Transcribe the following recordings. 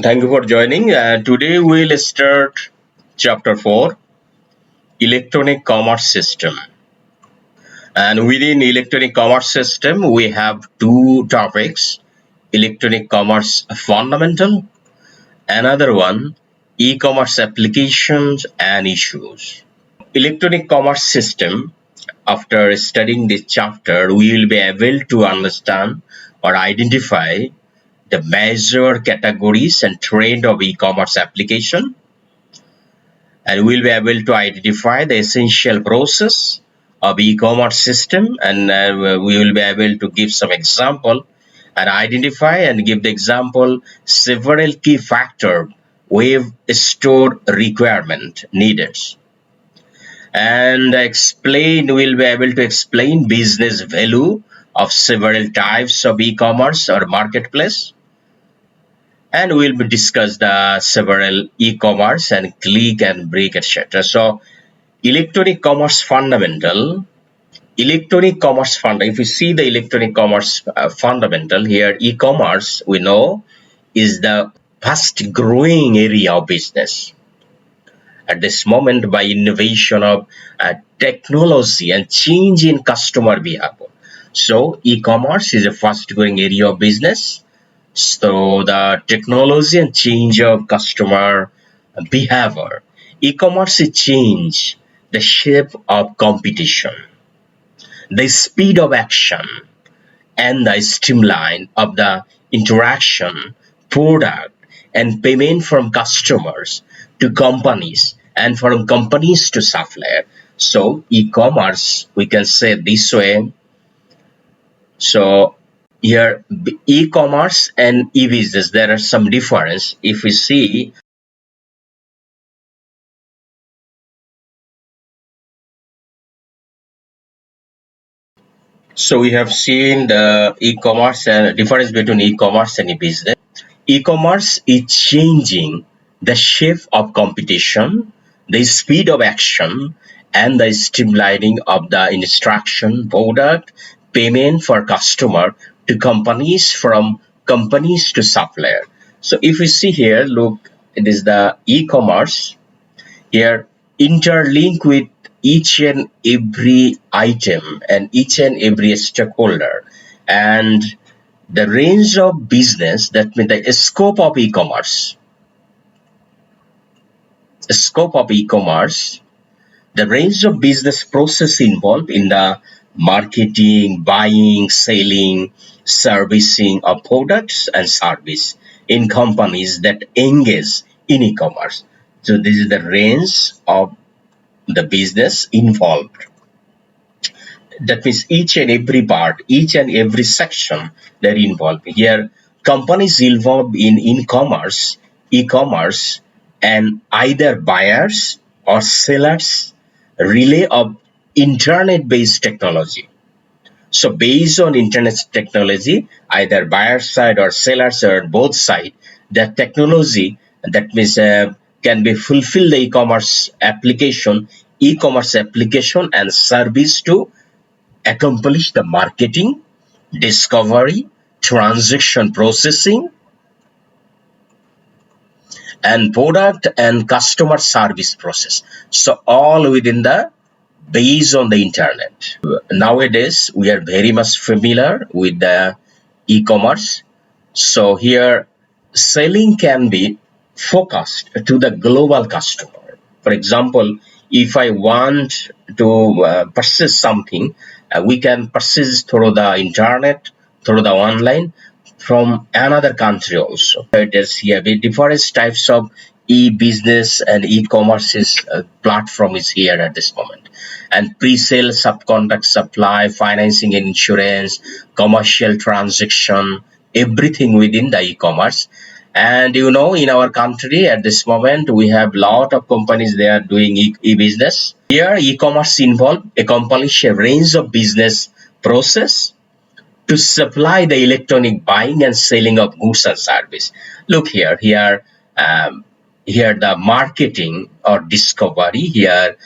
Thank you for joining. Today we'll start chapter 4, Electronic Commerce System. And within Electronic Commerce System, we have two topics, Electronic Commerce Fundamental, another one, E-Commerce Applications and Issues. Electronic Commerce System, after studying this chapter, we will be able to understand or identify the major categories and trend of e-commerce application, and we'll be able to identify the essential process of e-commerce system, and we will be able to give some example and identify and give the example several key factor wave store requirement needed, and we'll be able to explain business value of several types of e-commerce or marketplace, and we'll be discuss the several e-commerce and click and brick, etc. So electronic commerce fundamental. If you see the electronic commerce fundamental here, e-commerce we know is the fast growing area of business at this moment by innovation of technology and change in customer behavior. So e-commerce is a fast growing area of business. So the technology and change of customer behavior. E-commerce change the shape of competition, the speed of action, and the streamline of the interaction, product, and payment from customers to companies and from companies to supplier. So e-commerce, we can say this way. So here e-commerce and e-business, there are some difference. If we see, so we have seen the e-commerce and difference between e-commerce and e-business. E-commerce is changing the shape of competition, the speed of action, and the streamlining of the instruction, product, payment for customer to companies, from companies to supplier. So if we see here, look, it is the e-commerce here interlink with each and every item and each and every stakeholder, and the range of business, that means the scope of e-commerce, the range of business process involved in the marketing, buying, selling, servicing of products and service in companies that engage in e-commerce. So this is the range of the business involved. That means each and every part, each and every section they're involved. Here, companies involved in e-commerce, and either buyers or sellers relay of internet-based technology. So based on internet technology, either buyer side or seller side or both side, the technology, that means can be fulfill the e-commerce application and service to accomplish the marketing, discovery, transaction processing, and product and customer service process. So all within the based on the internet. Nowadays, we are very much familiar with the e-commerce. So here, selling can be focused to the global customer. For example, if I want to purchase something, we can purchase through the internet, through the online, from another country also. It is here with different types of e-business and e-commerce platform is here at this moment, and pre-sale, subcontract, supply, financing and insurance, commercial transaction, everything within the e-commerce. And you know, in our country at this moment, we have lot of companies, they are doing e-business. Here, e-commerce involve accomplish a range of business process to supply the electronic buying and selling of goods and service. Look here, here the marketing or discovery, here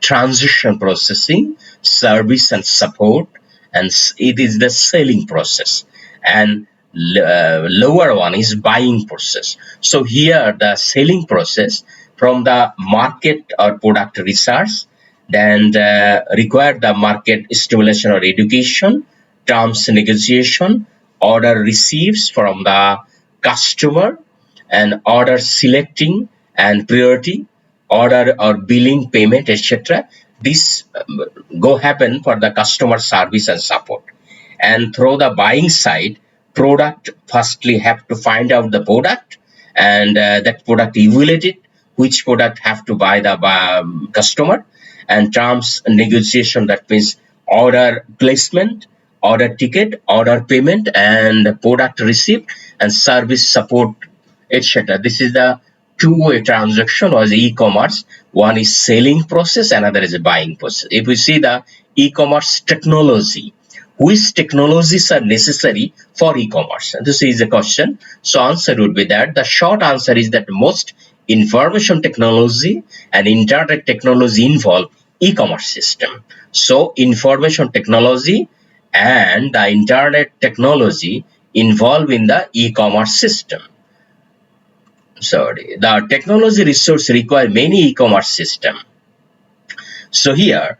transition processing, service and support, and it is the selling process. And lower one is buying process. So here the selling process from the market or product research, then require the market stimulation or education, terms negotiation, order receives from the customer, and order selecting and priority, order or billing payment, etc. This go happen for the customer service and support. And through the buying side, product firstly have to find out the product, and that product evaluate it, which product have to buy the customer, and terms negotiation, that means order placement, order ticket, order payment, and product receipt, and service support, etc. This is the two-way transaction or the e-commerce. One is selling process, another is a buying process. If we see the e-commerce technology, which technologies are necessary for e-commerce? This is the question. So answer would be that the short answer is that most information technology and internet technology involve e-commerce system. So information technology and the internet technology involved in the e-commerce system. Sorry, the technology resource require many e-commerce system. So here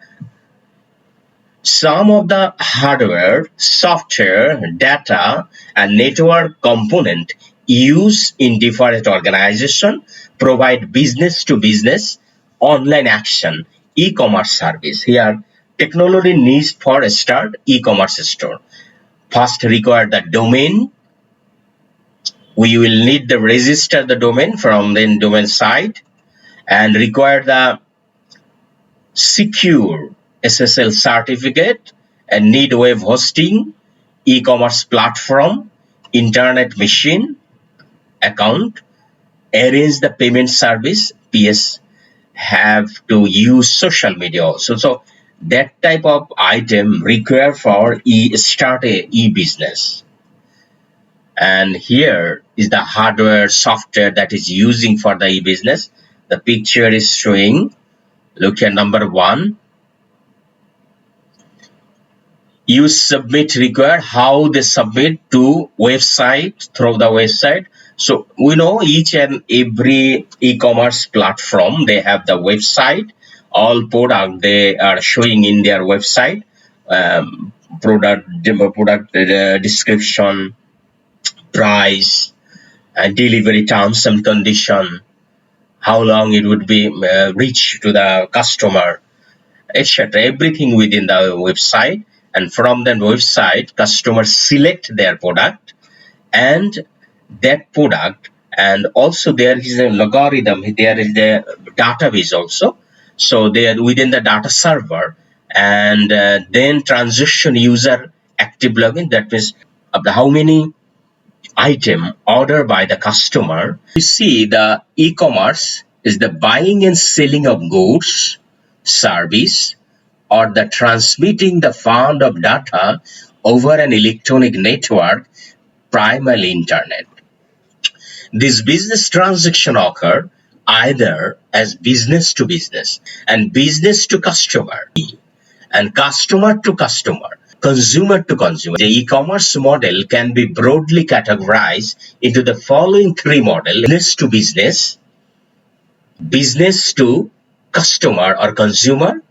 some of the hardware, software, data, and network component used in different organizations provide business-to-business online action e-commerce service. Here, technology needs for a start e-commerce store. First, require the domain. We will need to register the domain from the domain site, and require the secure SSL certificate, and need web hosting, e-commerce platform, internet machine, account, arrange the payment service, PS, have to use social media also. So that type of item required for start a e-business. And here is the hardware software that is using for the e-business. The picture is showing, look at number 1. You submit required, how they submit to website, through the website. So we know each and every e-commerce platform, they have the website. All product they are showing in their website, product description, price, and delivery terms and condition, how long it would be reach to the customer, etc. Everything within the website. And from that website, customers select their product, and that product, and also there is a logarithm, there is the database also. So they are within the data server, and then transaction user active login, that means how many item ordered by the customer. You see the e-commerce is the buying and selling of goods, service, or the transmitting the fund of data over an electronic network, primarily internet. This business transaction occur either as business to business and business to customer, and customer to customer, consumer to consumer. The e-commerce model can be broadly categorized into the following three models: business to customer or consumer,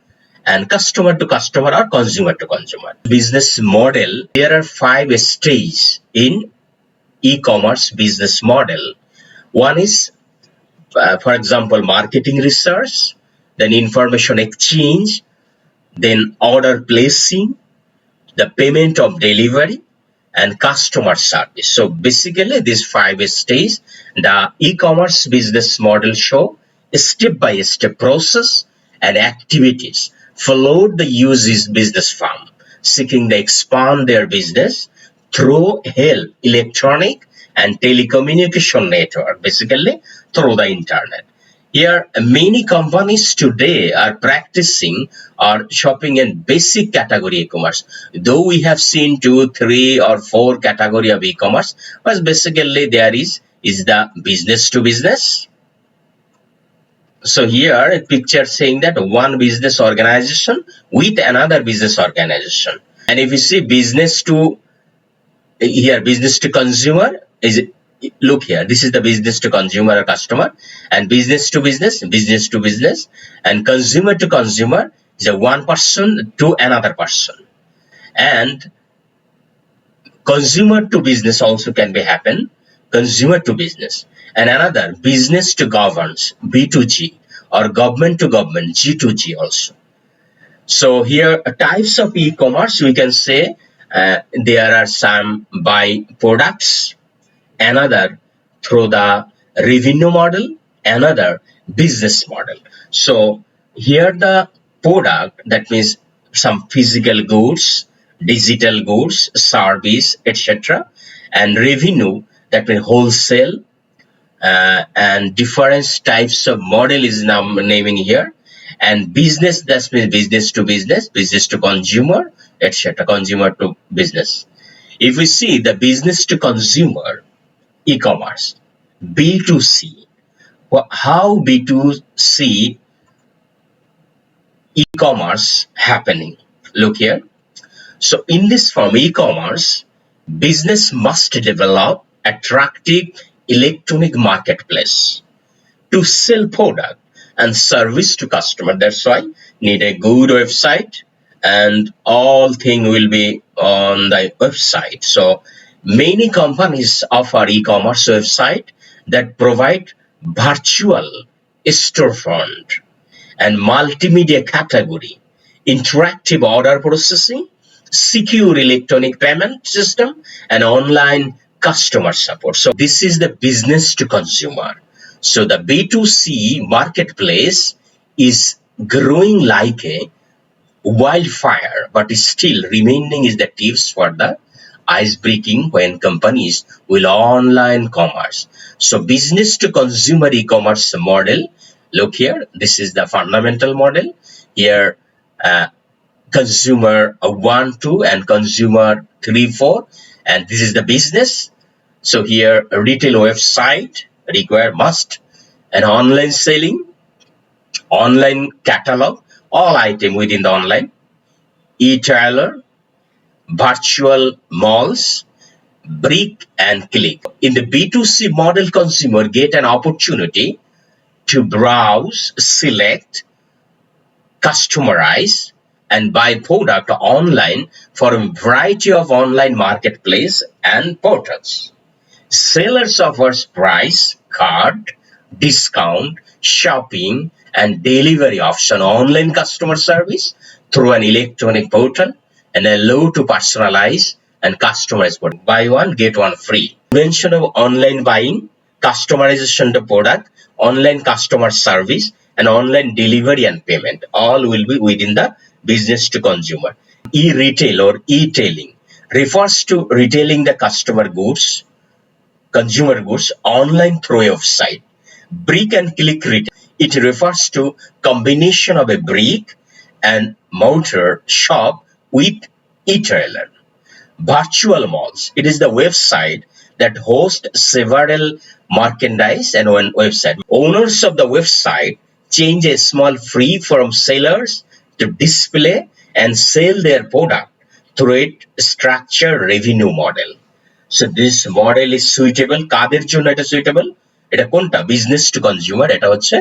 and customer to customer or consumer to consumer. Business model, there are 5 stages in e-commerce business model. One is, for example, marketing research, then information exchange, then order placing, the payment of delivery, and customer service. So basically these 5 stages, the e-commerce business model show a step-by-step process and activities followed the user's business firm seeking to expand their business through health, electronic, and telecommunication network, basically through the internet. Here, many companies today are practicing or shopping in basic category e-commerce. Though we have seen 2, 3, or 4 category of e-commerce, but basically there is the business to business. So here a picture saying that one business organization with another business organization. And if you see business to here business to consumer is, look here, this is the business to consumer or customer, and business to business, and consumer to consumer is a one person to another person, and consumer to business also can be happen, consumer to business, and another business to governs B2G, or government to government G2G also. So here types of e-commerce we can say, there are some by products, another through the revenue model, another business model. So here the product, that means some physical goods, digital goods, service, etc., and revenue, that means wholesale, and different types of model is now naming here, and business, that means business to consumer, etc., consumer to business. If we see the business to consumer e-commerce, B2C, how B2C e-commerce happening, look here. So in this form e-commerce, business must develop attractive electronic marketplace to sell product and service to customer. That's why need a good website, and all thing will be on the website. So many companies offer e-commerce website that provide virtual storefront and multimedia category, interactive order processing, secure electronic payment system, and online customer support. So this is the business to consumer. So the B2C marketplace is growing like a wildfire, but still remaining is the tips for the ice breaking when companies will online commerce. So business to consumer e-commerce model, look here, this is the fundamental model. Here consumer 1, 2 and consumer 3, 4, and this is the business. So here a retail website require must, and online selling, online catalog, all item within the online, e-tailer, virtual malls, brick and click. In the B2C model, consumer get an opportunity to browse, select, customize, and buy product online for a variety of online marketplace and portals. Sellers offers price, card, discount, shopping, and delivery option, online customer service through an electronic portal, and allow to personalize and customize product. Buy one, get one free. Invention of online buying, customization of product, online customer service, and online delivery and payment. All will be within the business to consumer. E-retail or e-tailing refers to retailing the customer goods, consumer goods online through a website. Brick and click retail, it refers to combination of a brick and mortar shop with e-tailer. Virtual malls, it is the website that hosts several merchandise and one website. Owners of the website change a small fee from sellers to display and sell their product through a structured revenue model. So this model is suitable কাদের জন্য এটা suitable, এটা কোনটা business to consumer, এটা হচ্ছে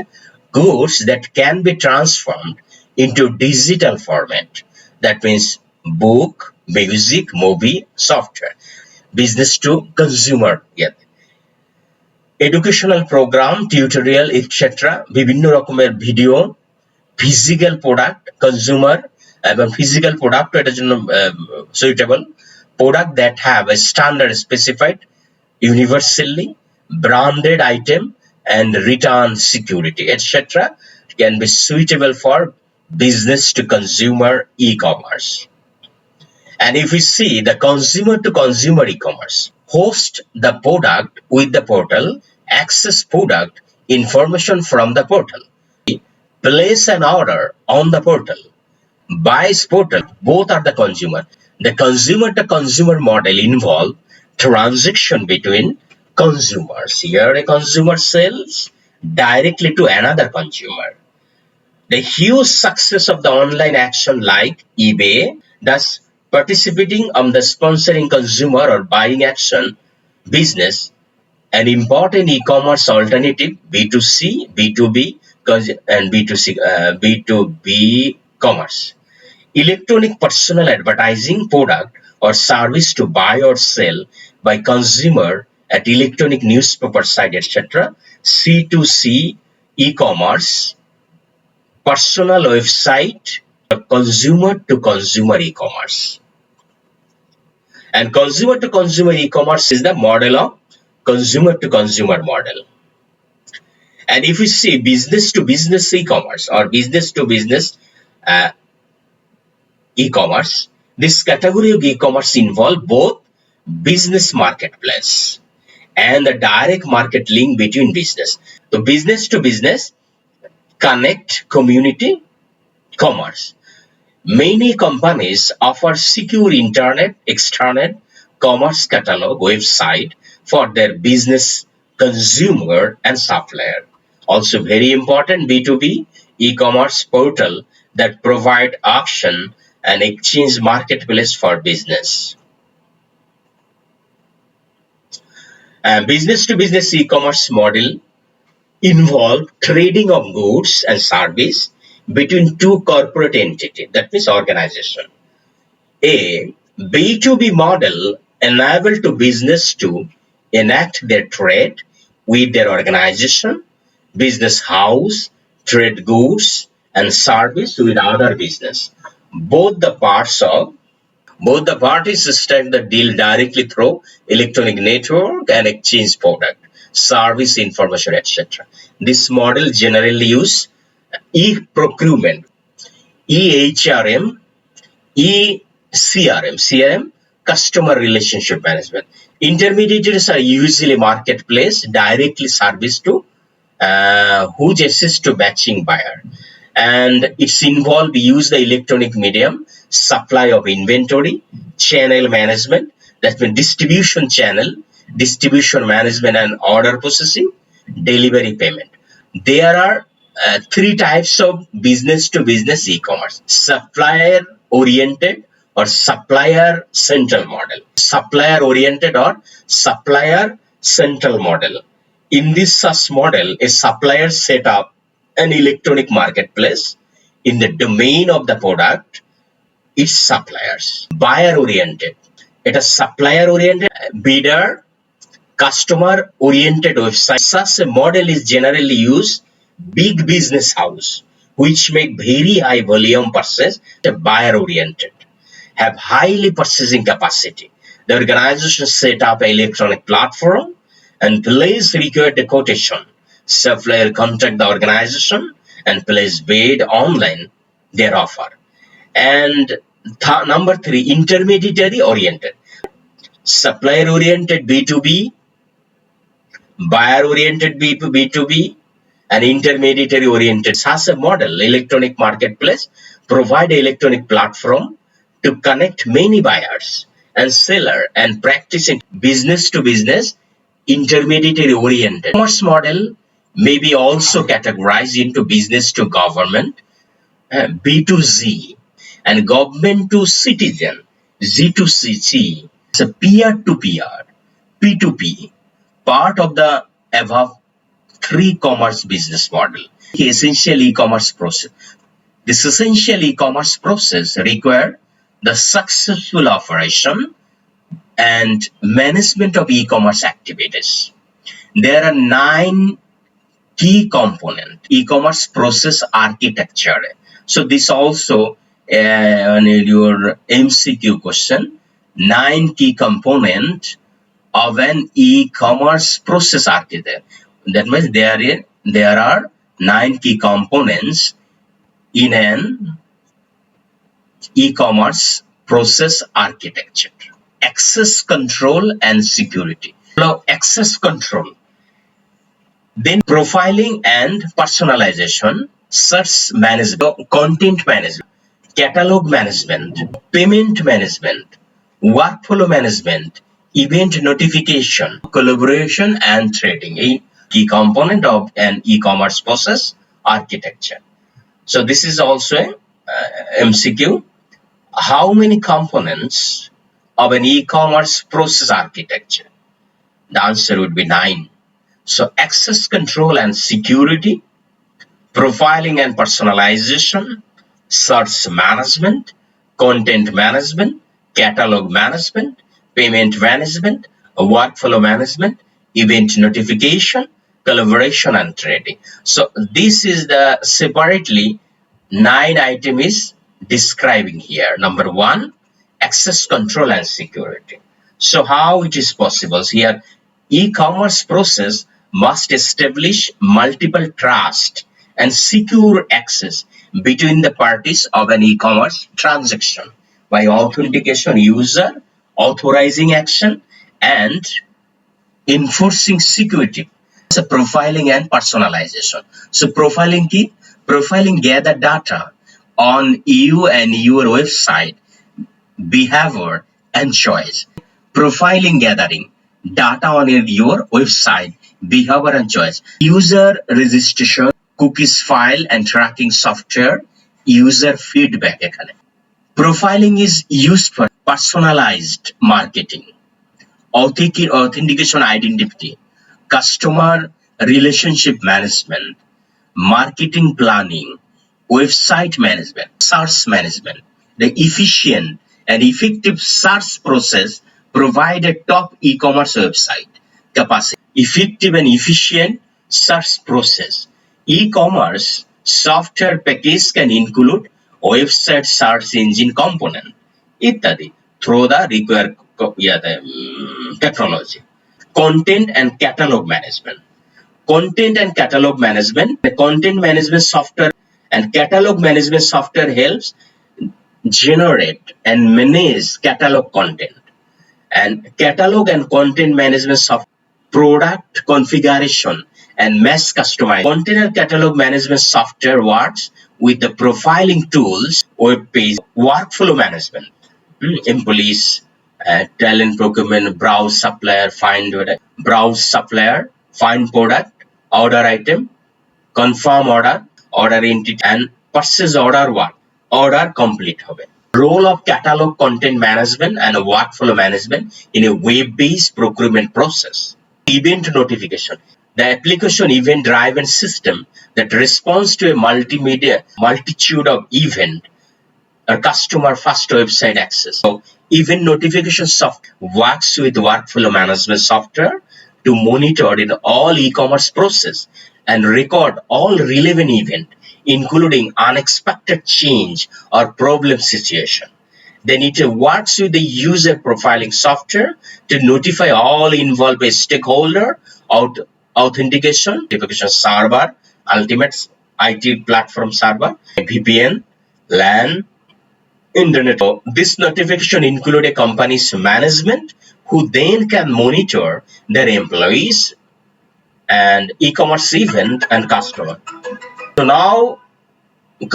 goods that can be transformed into digital format, that means book, music, movie, software. Business to consumer, yeah. Educational program, tutorial, etc. বিভিন্ন রকমের video, physical product, consumer এবং physical product এটার জন্য suitable. Product that have a standard specified, universally branded item and return security, etc. can be suitable for business to consumer e-commerce. And if we see the consumer to consumer e-commerce, host the product with the portal, access product information from the portal, place an order on the portal, buys portal, both are the consumer. The consumer to consumer model involve transaction between consumers. Here a consumer sells directly to another consumer. The huge success of the online action like eBay, thus participating on the sponsoring consumer or buying action business, an important e-commerce alternative B2C, B2B, and B2B commerce. Electronic personal advertising product or service to buy or sell by consumer at electronic newspaper site, etc. C2C e-commerce, personal website, consumer to consumer e-commerce. And consumer to consumer e-commerce is the model of consumer to consumer model. And if we see business to business e-commerce or business to business e-commerce, this category of e-commerce involve both business marketplace and the direct market link between business. So business to business connect community commerce. Many companies offer secure internet external commerce catalog website for their business consumer and supplier. Also very important, B2B e-commerce portal that provide auction and exchange marketplace for business. Business to business e-commerce model involve trading of goods and service between two corporate entities, that means organization. A B2B model enable to business to enact their trade with their organization, business house, trade goods and service with other business. Both the parties strike the deal directly through electronic network and exchange product, service information, etc. This model generally use e-procurement, EHRM, CRM, customer relationship management. Intermediaries are usually marketplace directly service to whose assist to matching buyer, and it's involved use the electronic medium, supply of inventory, channel management, that means distribution channel, distribution management and order processing, delivery payment. There are three types of business to business e-commerce: supplier oriented or supplier central model. Supplier oriented or supplier central model. In this such model, a supplier set up an electronic marketplace in the domain of the product, its suppliers. Buyer oriented. It is supplier oriented, bidder, customer oriented website. Such a model is generally used big business house which make very high volume purchase. The buyer oriented have highly purchasing capacity. The organization set up an electronic platform and place required quotation. Supplier contact the organization and place bid online their offer. And number three, intermediary oriented. Supplier oriented B2B, buyer oriented B2B, and intermediary oriented. Such a model, electronic marketplace, provide electronic platform to connect many buyers and seller and practice in business to business, intermediary oriented. Commerce model may be also categorized into business to government, B2Z, and government to citizen, Z2CC. It's a peer-to-peer, P2P, part of the above three commerce business model. Essential e-commerce process. This essential e-commerce process require the successful operation and management of e-commerce activities. There are 9 key component e-commerce process architecture. So this also on your MCQ question, 9 key component of an e-commerce process architecture. That means there are 9 key components in an e-commerce process architecture. Access control and security. Now, access control. Then profiling and personalization, search management, content management, catalog management, payment management, workflow management, event notification, collaboration and trading, a key component of an e-commerce process architecture. So this is also a MCQ. How many components of an e-commerce process architecture? The answer would be 9. So access control and security, profiling and personalization, search management, content management, catalog management, payment management, workflow management, event notification, collaboration and trading. So this is the separately 9 items is describing here. Number 1, access control and security. So how it is possible? Here, e-commerce process must establish multiple trust and secure access between the parties of an e-commerce transaction by authentication, user authorizing action, and enforcing security. So profiling and personalization. So profiling key, profiling gather data on you and your website behavior and choice. Profiling gathering data on your website behavior and choice. User registration, cookies file and tracking software, user feedback এখানে. Profiling is used for personalized marketing, authentication identity, customer relationship management, marketing planning, website management, search management. The efficient and effective search process provide a top e-commerce website capacity. Effective and efficient search process. E-commerce software package can include website search engine component ইত্যাদি through the required technology. Content and catalog management. Content and catalog management. The content management software and catalog management software helps generate and manage catalog content. And catalog and content management software, product configuration and mass customization. Content and catalog management software works with the profiling tools, web page, workflow management, employees, talent procurement, browse supplier, find product, order item, confirm order, order entity, and purchase order order complete হবে. Role of catalog content management and workflow management in a web-based procurement process. Event notification. The application event-driven system that responds to a multitude of event a customer first website access. So event notification software works with workflow management software to monitor in all e-commerce process and record all relevant event, including unexpected change or problem situation. Then it works with the user profiling software to notify all involved stakeholder authentication, notification server, ultimate IT platform server, VPN, LAN, internet. This notification include a company's management who then can monitor their employees and e-commerce event and customer. So now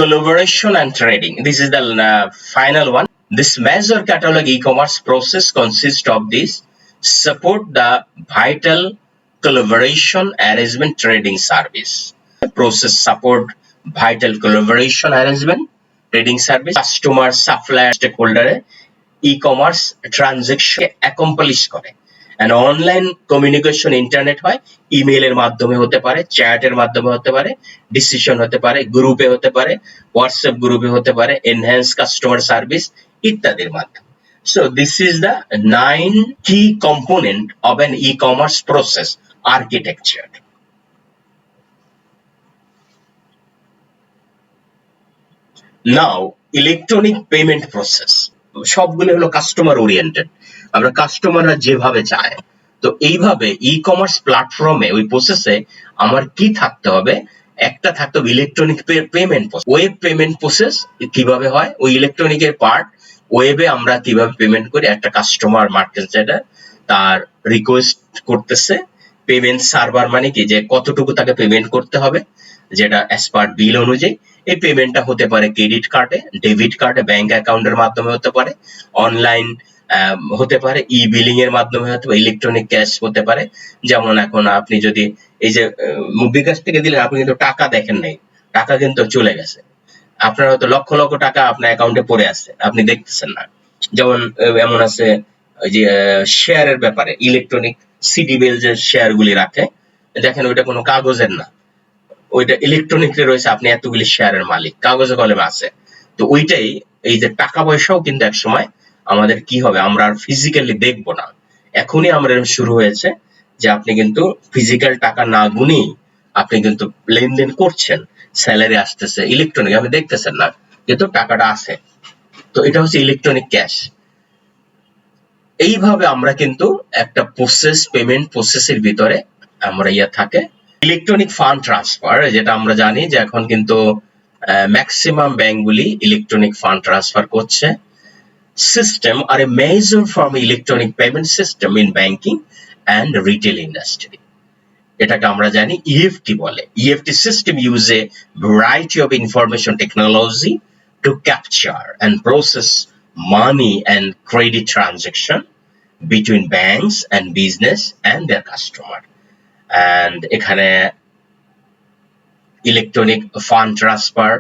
collaboration and trading. This is the final one. This major catalog e-commerce process consists of this: support the vital collaboration arrangement trading service. The process support vital collaboration arrangement trading service, customer supplier stakeholder e-commerce transaction accomplish করে। and online communication internet হয়, ইমেইলের মাধ্যমে হতে পারে, চ্যাটের মাধ্যমে হতে পারে, decision হতে পারে, গ্রুপে হতে পারে, হোয়াটসঅ্যাপ গ্রুপে হতে পারে, এনহ্যান্স কাস্টমার সার্ভিস ইত্যাদির মাধ্যমে। So this is the 9 key component of an e-commerce process architecture. Now electronic payment process সবগুলো হলো কাস্টমার ওরিয়েন্টেড, আমরা কাস্টমাররা যেভাবে চায়। তো এইভাবে ই-কমার্স প্ল্যাটফর্মে ওই প্রসেসে আমার কি থাকতে হবে, একটা থাকতে হবে electronic payment, web payment process কিভাবে হয়, ওই ইলেকট্রনিকের পার্ট ওয়েবে আমরা কিভাবে পেমেন্ট করি, একটা কাস্টমার মার্কেট যেটা তার রিকোয়েস্ট করতেছে, পেমেন্ট সার্ভার মানে কি যে কতটুকু তাকে পেমেন্ট করতে হবে যেটা অ্যাজ পার বিল অনুযায়ী। এই পেমেন্টটা হতে পারে ক্রেডিট কার্ডে, ডেবিট কার্ডে, ব্যাংক অ্যাকাউন্টের মাধ্যমে হতে পারে, অনলাইন হতে পারে, ই বিলিং এর মাধ্যমে হতে পারে, ইলেকট্রনিক ক্যাশ হতে পারে। যেমন এখন আপনি যদি এই যে বিকাশ থেকে দিলেন, আপনি কিন্তু টাকা দেখেন নাই, টাকা কিন্তু চলে গেছে, আপনার হয়তো লক্ষ লক্ষ টাকা আপনার অ্যাকাউন্টে পড়ে আছে, আপনি দেখতেছেন না। যেমন এমন আছে ওই যে শেয়ারের ব্যাপারে, ইলেকট্রনিক সিডি বেল যে শেয়ার গুলি রাখে, দেখেন ওইটা কোনো কাগজের না, ওইটা ইলেকট্রনিকলি রয়েছে, আপনি এতগুলি শেয়ারের মালিক, কাগজে কলমে আছে। তো ওইটাই, এই যে টাকা পয়সাও কিন্তু এক সময় আমাদের কি হবে, আমরা আর ফিজিক্যালি দেখবো না। এখনই আমাদের শুরু হয়েছে যে আপনি কিন্তু ফিজিক্যাল টাকা না গুনেই আপনি কিন্তু লেনদেন করছেন, স্যালারি আসতেছে ইলেকট্রনিক, আপনি দেখতেছেন না কিন্তু টাকাটা আছে। তো এটা হচ্ছে ইলেকট্রনিক ক্যাশ। এইভাবে আমরা কিন্তু একটা প্রসেস, পেমেন্ট প্রসেসের ভিতরে আমরা থাকে ইলেকট্রনিক ফান্ড ট্রান্সফার, যেটা আমরা জানি যে এখন কিন্তু ম্যাক্সিমাম ব্যাংকগুলি ইলেকট্রনিক ফান্ড ট্রান্সফার করছে। System are a major form electronic payment system in banking and retail industry. এটাকে আমরা জানি ইএফটি বলে। EFT system use a variety of information technology to capture and process money and credit transaction between banks and business and their customer. And এখানে electronic fund transfer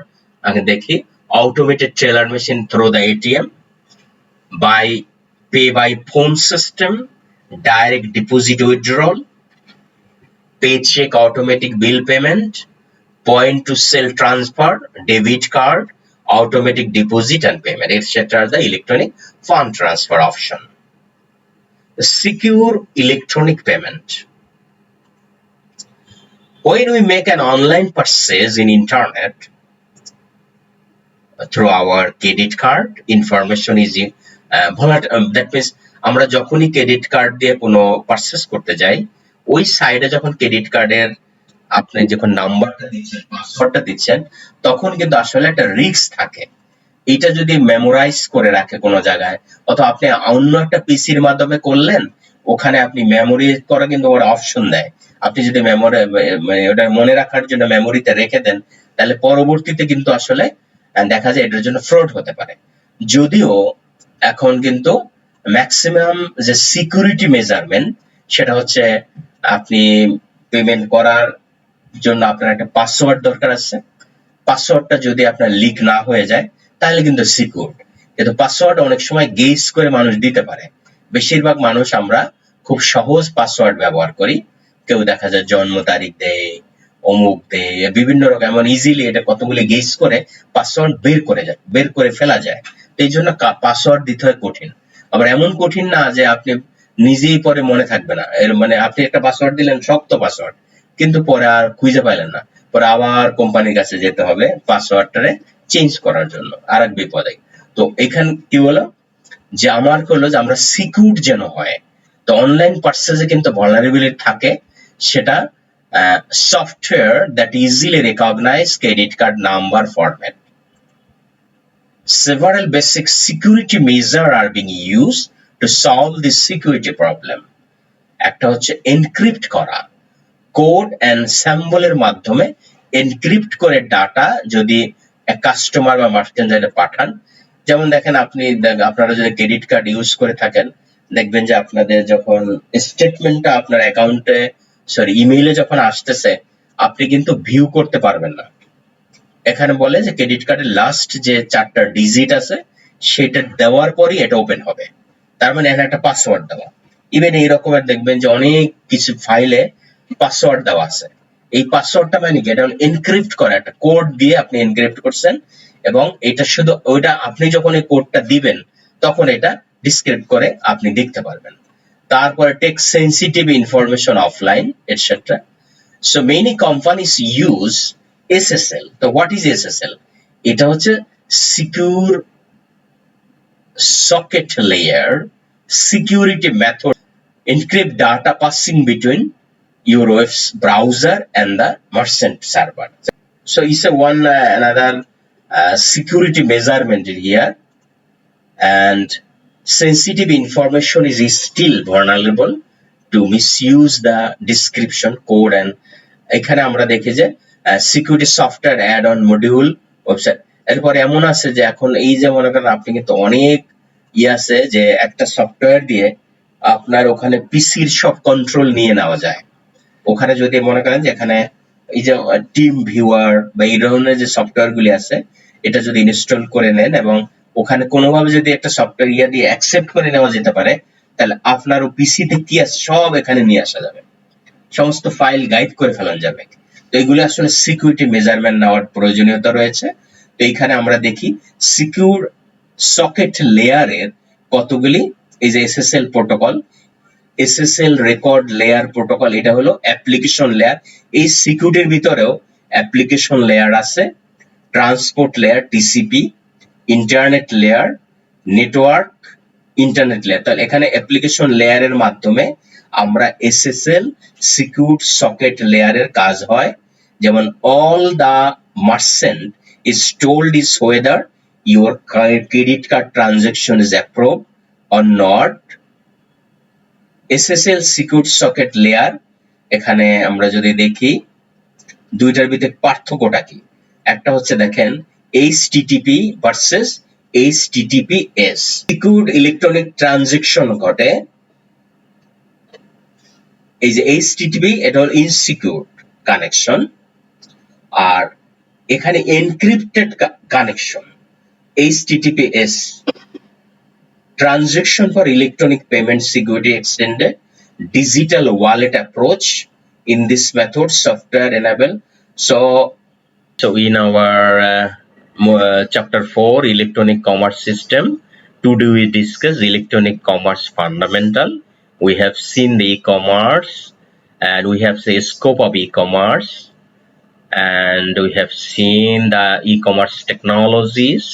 আগে দেখি, automated teller machine through the ATM, by pay by phone system, direct deposit withdrawal, paycheck automatic bill payment, point to sell transfer, debit card, automatic deposit and payment, etc. are the electronic fund transfer option. Secure electronic payment. When we make an online purchase in internet through our credit card, information is that means আমরা যখনই credit card দিয়ে কোনো purchase করতে যাই, ওই সাইডে যখন credit কার্ডের আপনি যখন নাম্বারটা দিচ্ছেন, পাসওয়ার্ডটা দিচ্ছেন, তখন কিন্তু আসলে একটা রিস্ক থাকে। এটা যদি মেমোরাইজ করে রাখে কোনো জায়গায়, অথবা আপনি অন্য একটা পিসির মাধ্যমে করলেন, ওখানে আপনি মেমোরি করা কিন্তু ওরা অপশন দেয়। আপনি যদি মেমোরি ওটা মনে রাখার জন্য মেমোরিতে রেখে দেন, তাহলে পরবর্তীতে কিন্তু আসলে দেখা যায় এটার জন্য ফ্রড হতে পারে। যদিও এখন কিন্তু ম্যাক্সিমাম যে সিকিউরিটি মেজারমেন্ট, সেটা হচ্ছে আপনি পেমেন্ট করার জন্য আপনার একটা পাসওয়ার্ড দরকার আছে। পাসওয়ার্ডটা যদি আপনার লিক না হয়ে যায় তাহলে কিন্তু সিকিউর। কিন্তু পাসওয়ার্ড অনেক সময় গেস করে মানুষ দিতে পারে। বেশিরভাগ মানুষ আমরা খুব সহজ পাসওয়ার্ড ব্যবহার করি। কেউ দেখা যায় জন্ম তারিখ দেয়, অমুক দেয়, বিভিন্ন রকম, এমন ইজিলি এটা কতগুলি গেস করে পাসওয়ার্ড বের করে ফেলা যায়। এই জন্য পাসওয়ার্ড দিতে হয় কঠিন। আবার এমন কঠিন না যে আপনি নিজেই পরে মনে থাকবে না, এর মানে আপনি একটা পাসওয়ার্ড দিলেন, শক্ত পাসওয়ার্ড, কিন্তু পরে আর খুঁজে পাইলেন না, পরে আবার কোম্পানির কাছে যেতে হবে পাসওয়ার্ডটারে চেঞ্জ করার জন্য, আর এক বিপদে। তো এখানে কি হলো যে আমার হলো যে আমরা সিকিউর যেন হয়। তো অনলাইন পারচেজে কিন্তু ভালনারেবিলিটি থাকে, সেটা software that easily recognize credit card number format. Several basic security measures are being used to solve this security problem. একটা হচ্ছে এনক্রিপ্ট করা, কোড এন্ড সিম্বলের মাধ্যমে এনক্রিপ্ট করে ডাটা যদি কাস্টমার বা মার্চেন্ডাইজে পাঠান। যেমন দেখেন আপনারা যদি ক্রেডিট কার্ড ইউজ করে থাকেন, দেখবেন যে আপনাদের যখন স্টেটমেন্টটা আপনার অ্যাকাউন্টে ইমেইলে যখন আসতেছে, আপনি কিন্তু ভিউ করতে পারবেন না। এখানে বলে যে ক্রেডিট কার্ডের লাস্ট যে 4টা ডিজিট আছে সেটা দেওয়ার পরই এটা ওপেন হবে। তার মানে এখানে একটা পাসওয়ার্ড দেওয়া। ইভেন এই রকমের দেখবেন যে অনেক কিছু ফাইলে পাসওয়ার্ড দেওয়া আছে। এই পাসওয়ার্ডটা মানে কি, এটা এনক্রিপ্ট করা, একটা কোড দিয়ে আপনি এনক্রিপ্ট করছেন, এবং এটা শুধু ওইটা আপনি যখন এই কোডটা দিবেন তখন এটা ডিসক্রিপ্ট করে আপনি দেখতে পারবেন। তারপরে take sensitive information offline etcetera. So many companies use SSL. তো হোয়াট ইজ SSL? এটা হচ্ছে secure socket layer security method, encrypt data passing between your web browser and the merchant server. So it's another security measurement here, and sensitive information is still vulnerable to misuse the description code. And এখানে আমরা দেখি যে security software add on module website. এরপর এমন আছে যে এখন এই যে মনে করেন আপনি কিন্তু অনেক আছে যে একটা সফটওয়্যার দিয়ে আপনার ওখানে পিসির সব কন্ট্রোল নিয়ে নেওয়া যায়। ওখানে যদি মনে করেন যে এখানে এই যে টিম ভিউয়ার বা এই ধরনের যে সফটওয়্যার গুলি আছে, এটা যদি ইনস্টল করে নেন এবং ওখানে কোনোভাবে যদি একটা সফটওয়্যার দিয়ে অ্যাকসেপ্ট করে নেওয়া যেতে পারে, তাহলে আপনার পিসিতে কি আছে সব এখানে নিয়ে আসা যাবে, সমস্ত ফাইল গাইড করে ফেলা যাবে। তো এগুলো আসলে সিকিউরিটি মেজারমেন্ট নেওয়ার প্রয়োজনীয়তা রয়েছে। তো এইখানে আমরা দেখি সিকিউর সকেট লেয়ারের কতগুলি, এই যে SSL protocol, SSL record layer protocol, এটা হলো অ্যাপ্লিকেশন লেয়ার। এই সিকিউরিটির ভিতরেও অ্যাপ্লিকেশন লেয়ার আছে, transport layer TCP, internet layer, network internet layer. তাহলে এখানে অ্যাপ্লিকেশন লেয়ারের মাধ্যমে আমরা এসএসএল সিকিউর সকেট লেয়ারের কাজ হয়। যেমন all the merchant is told is whether your credit card transaction is approved or not. SSL secure socket layer, এখানে আমরা যদি দেখি দুইটার ভিতরে পার্থক্যটা কি। একটা হচ্ছে দেখেন HTTP versus HTTPS। Secure electronic transaction ঘটে, এই যে HTTP এটা হলো ইনসিকিউর কানেকশন, আর এখানে encrypted connection HTTPS। Transaction for electronic payment security extended digital wallet approach. In this method, software enable. So in our chapter 4, electronic commerce system, today we discuss electronic commerce fundamental. We have seen the e-commerce, and we have the scope of e-commerce, and we have seen the e-commerce technologies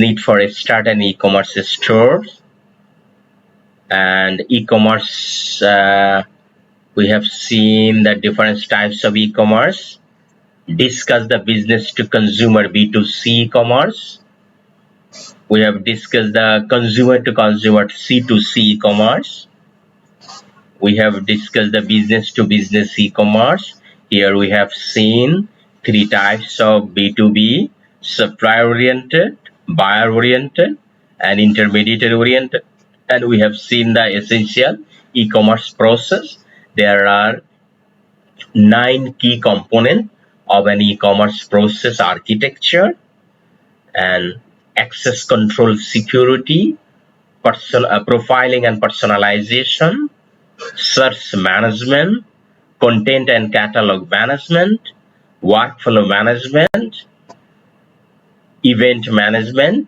need for a start an e-commerce store, and e-commerce we have seen the different types of e-commerce, discuss the business to consumer B2C e-commerce. We have discussed the consumer to consumer C2C e-commerce. We have discussed the business to business e-commerce. Here we have seen three types of B2B: supplier oriented, buyer oriented, and intermediary oriented. And we have seen the essential e-commerce process. There are 9 key components of an e-commerce process architecture: and access control, security, profiling and personalization, search management, content and catalog management, workflow management, event management,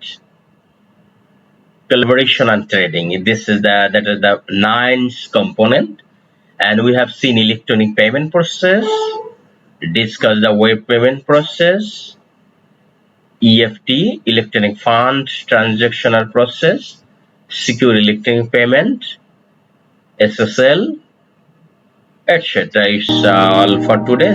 collaboration and trading. This is that is the 9th component. And we have seen electronic payment process, discuss the web payment process, EFT, electronic fund transactional process, secure electronic payment, SSL, etc. It's all for today.